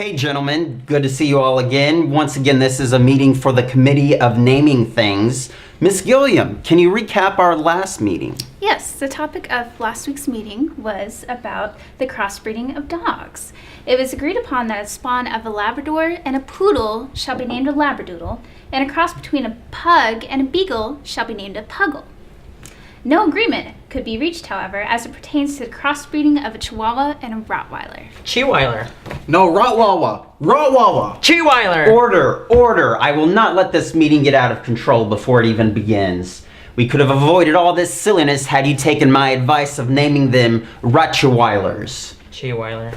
Okay, gentlemen, good to see you all again. Once again, this is a meeting for the Committee of Naming Things. Miss Gilliam, can you recap our last meeting? Yes, the topic of last week's meeting was about the crossbreeding of dogs. It was agreed upon that a spawn of a Labrador and a Poodle shall be named a Labradoodle, and a cross between a Pug and a Beagle shall be named a Puggle. No agreement could be reached, however, as it pertains to the crossbreeding of a Chihuahua and a Rottweiler. Chihuahua. No, Rottweiler. Rottweiler. Chihuahua. Order. I will not let this meeting get out of control before it even begins. We could have avoided all this silliness had you taken my advice of naming them Rottweilers. Chihuahua.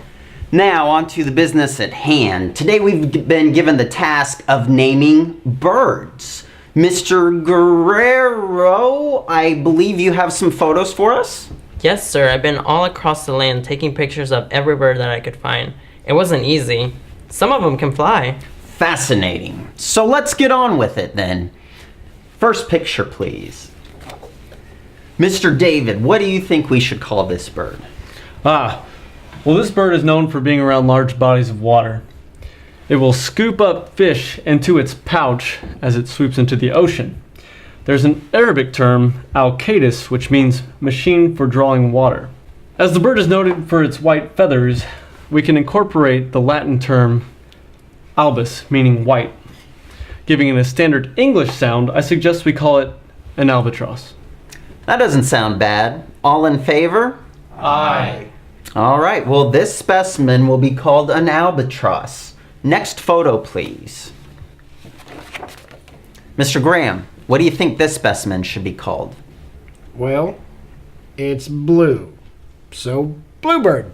Now, on to the business at hand. Today we've been given the task of naming birds. Mr. Guerrero, I believe you have some photos for us? Yes, sir. I've been all across the land taking pictures of every bird that I could find. It wasn't easy. Some of them can fly. Fascinating. So let's get on with it then. First picture, please. Mr. David, what do you think we should call this bird? Well, this bird is known for being around large bodies of water. It will scoop up fish into its pouch as it swoops into the ocean. There's an Arabic term, al-Qadis, which means machine for drawing water. As the bird is noted for its white feathers, we can incorporate the Latin term albus, meaning white. Giving it a standard English sound, I suggest we call it an albatross. That doesn't sound bad. All in favor? Aye. All right, well, this specimen will be called an albatross. Next photo, please. Mr. Graham, what do you think this specimen should be called? Well, it's blue. So, bluebird.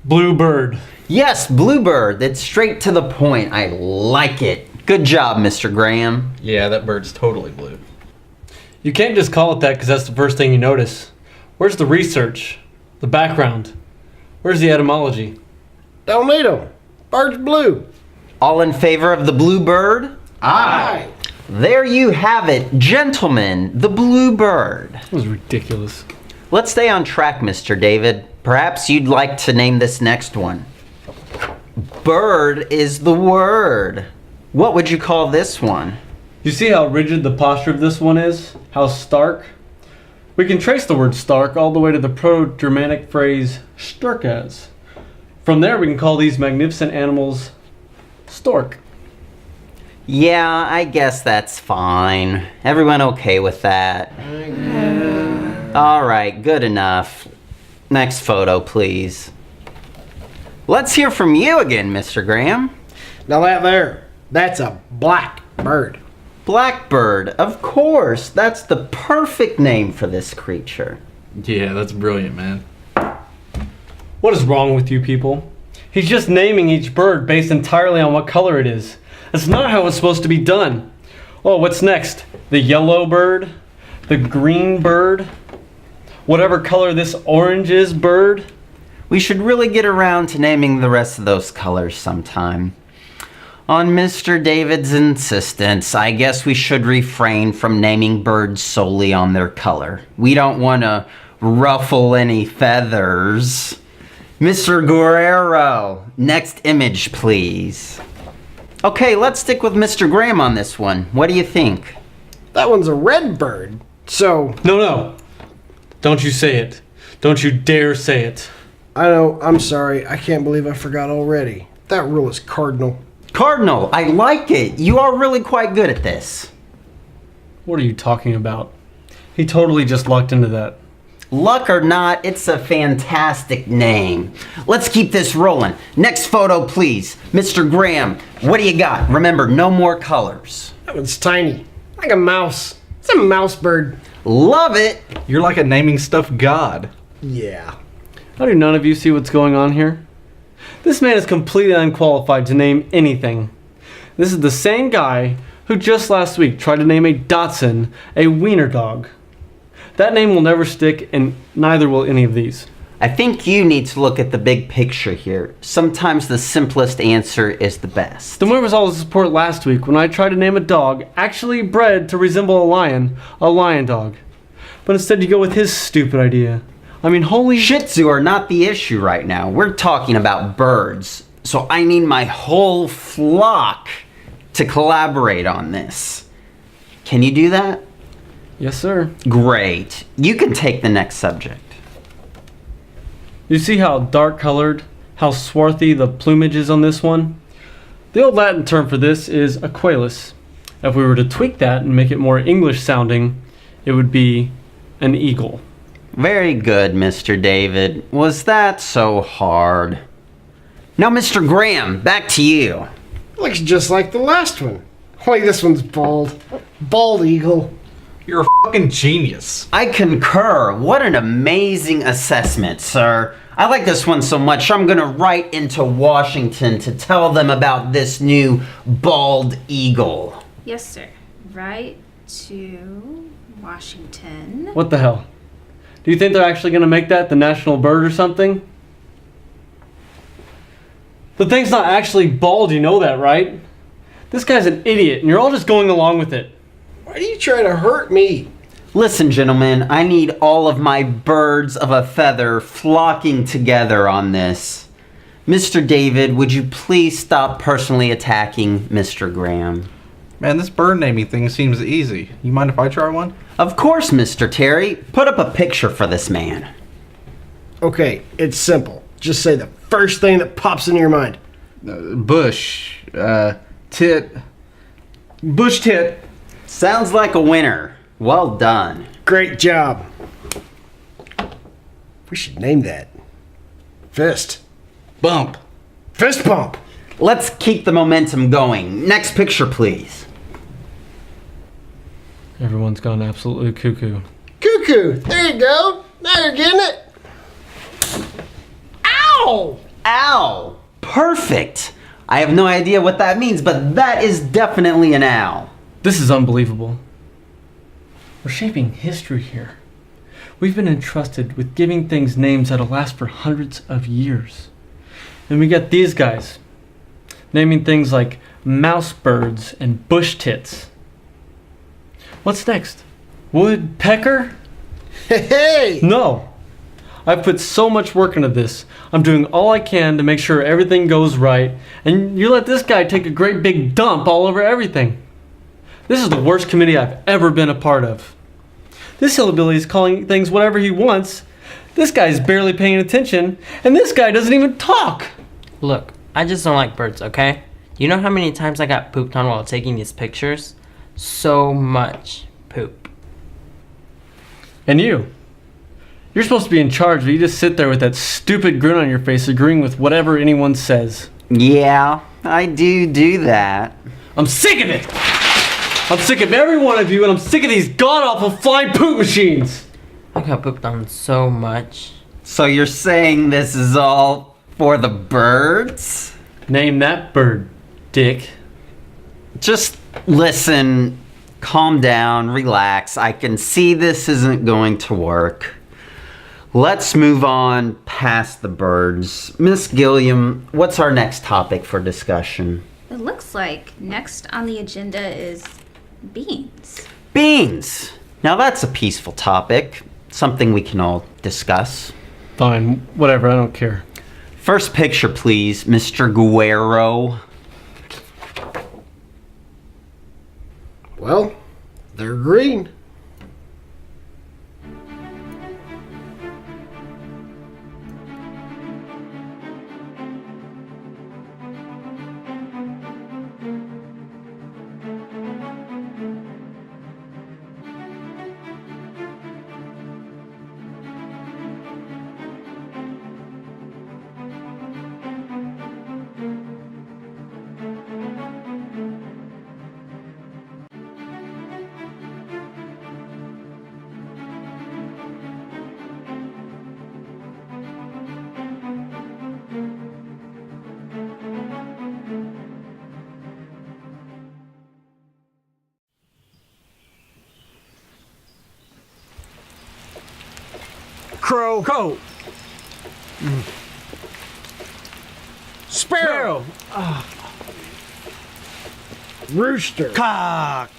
Bluebird. Yes, bluebird. It's straight to the point. I like it. Good job, Mr. Graham. Yeah, that bird's totally blue. You can't just call it that because that's the first thing you notice. Where's the research? The background? Where's the etymology? Don't need 'em. Bird's blue. All in favor of the bluebird? Aye. There you have it, gentlemen, the bluebird. That was ridiculous. Let's stay on track, Mr. David. Perhaps you'd like to name this next one. Bird is the word. What would you call this one? You see how rigid the posture of this one is? How stark? We can trace the word stark all the way to the Proto-Germanic phrase sturkas. From there we can call these magnificent animals stork. Yeah, I guess that's fine. Everyone okay with that? All right, good enough. Next photo, please. Let's hear from you again, Mr. Graham. Now that's a black bird. Blackbird, of course. That's the perfect name for this creature. Yeah, that's brilliant, man. What is wrong with you people? He's just naming each bird based entirely on what color it is. That's not how it's supposed to be done. Oh, what's next? The yellow bird? The green bird? Whatever color this orange is bird? We should really get around to naming the rest of those colors sometime. On Mr. David's insistence, I guess we should refrain from naming birds solely on their color. We don't want to ruffle any feathers. Mr. Guerrero, next image, please. Okay, let's stick with Mr. Graham on this one. What do you think? That one's a red bird. So, No. Don't you say it. Don't you dare say it. I know, I'm sorry. I can't believe I forgot already. That rule is cardinal. Cardinal, I like it. You are really quite good at this. What are you talking about? He totally just lucked into that. Luck or not, it's a fantastic name. Let's keep this rolling. Next photo, please. Mr. Graham, what do you got? Remember, no more colors. That one's tiny. Like a mouse. It's a mouse bird. Love it. You're like a naming stuff god. Yeah. How do none of you see what's going on here? This man is completely unqualified to name anything. This is the same guy who just last week tried to name a Dachshund a wiener dog. That name will never stick, and neither will any of these. I think you need to look at the big picture here. Sometimes the simplest answer is the best. Then where was all the support last week when I tried to name a dog actually bred to resemble a lion dog? But instead you go with his stupid idea. I mean, holy Shih Tzu are not the issue right now. We're talking about birds. So I need my whole flock to collaborate on this. Can you do that? Yes, sir. Great. You can take the next subject. You see how dark colored, how swarthy the plumage is on this one? The old Latin term for this is aquilus. If we were to tweak that and make it more English sounding, it would be an eagle. Very good, Mr. David. Was that so hard? Now, Mr. Graham, back to you. Looks just like the last one. Only this one's bald. Bald eagle. You're a fucking genius. I concur. What an amazing assessment, sir. I like this one so much, I'm gonna write into Washington to tell them about this new bald eagle. Yes, sir. Right to Washington. What the hell? Do you think they're actually going to make that the national bird or something? The thing's not actually bald, you know that, right? This guy's an idiot, and you're all just going along with it. Why are you trying to hurt me? Listen, gentlemen, I need all of my birds of a feather flocking together on this. Mr. David, would you please stop personally attacking Mr. Graham? Man, this bird naming thing seems easy. You mind if I try one? Of course, Mr. Terry. Put up a picture for this man. Okay, it's simple. Just say the first thing that pops into your mind. Bush. Tit. Bush tit. Sounds like a winner. Well done. Great job. We should name that. Fist. Bump. Fist bump. Let's keep the momentum going. Next picture, please. Everyone's gone absolutely cuckoo. Cuckoo. There you go. Now you're getting it. Ow! Ow! Perfect! I have no idea what that means, but that is definitely an owl. This is unbelievable. We're shaping history here. We've been entrusted with giving things names that'll last for hundreds of years. And we got these guys naming things like mouse birds and bush tits. What's next? Woodpecker? Hey! No. I've put so much work into this. I'm doing all I can to make sure everything goes right, and you let this guy take a great big dump all over everything. This is the worst committee I've ever been a part of. This hillbilly is calling things whatever he wants. This guy's barely paying attention, and this guy doesn't even talk. Look, I just don't like birds, okay? You know how many times I got pooped on while taking these pictures? So much poop. And you? You're supposed to be in charge, but you just sit there with that stupid grin on your face agreeing with whatever anyone says. Yeah, I do that. I'm sick of it! I'm sick of every one of you, and I'm sick of these god-awful flying poop machines! I got pooped on so much. So you're saying this is all for the birds? Name that bird, dick. Just listen, calm down, relax. I can see this isn't going to work. Let's move on past the birds. Miss Gilliam, what's our next topic for discussion? It looks like next on the agenda is beans. Beans! Now that's a peaceful topic. Something we can all discuss. Fine, whatever, I don't care. First picture, please, Mr. Guerrero. Well, they're green. Crow. Crow. Sparrow. Rooster. Cock.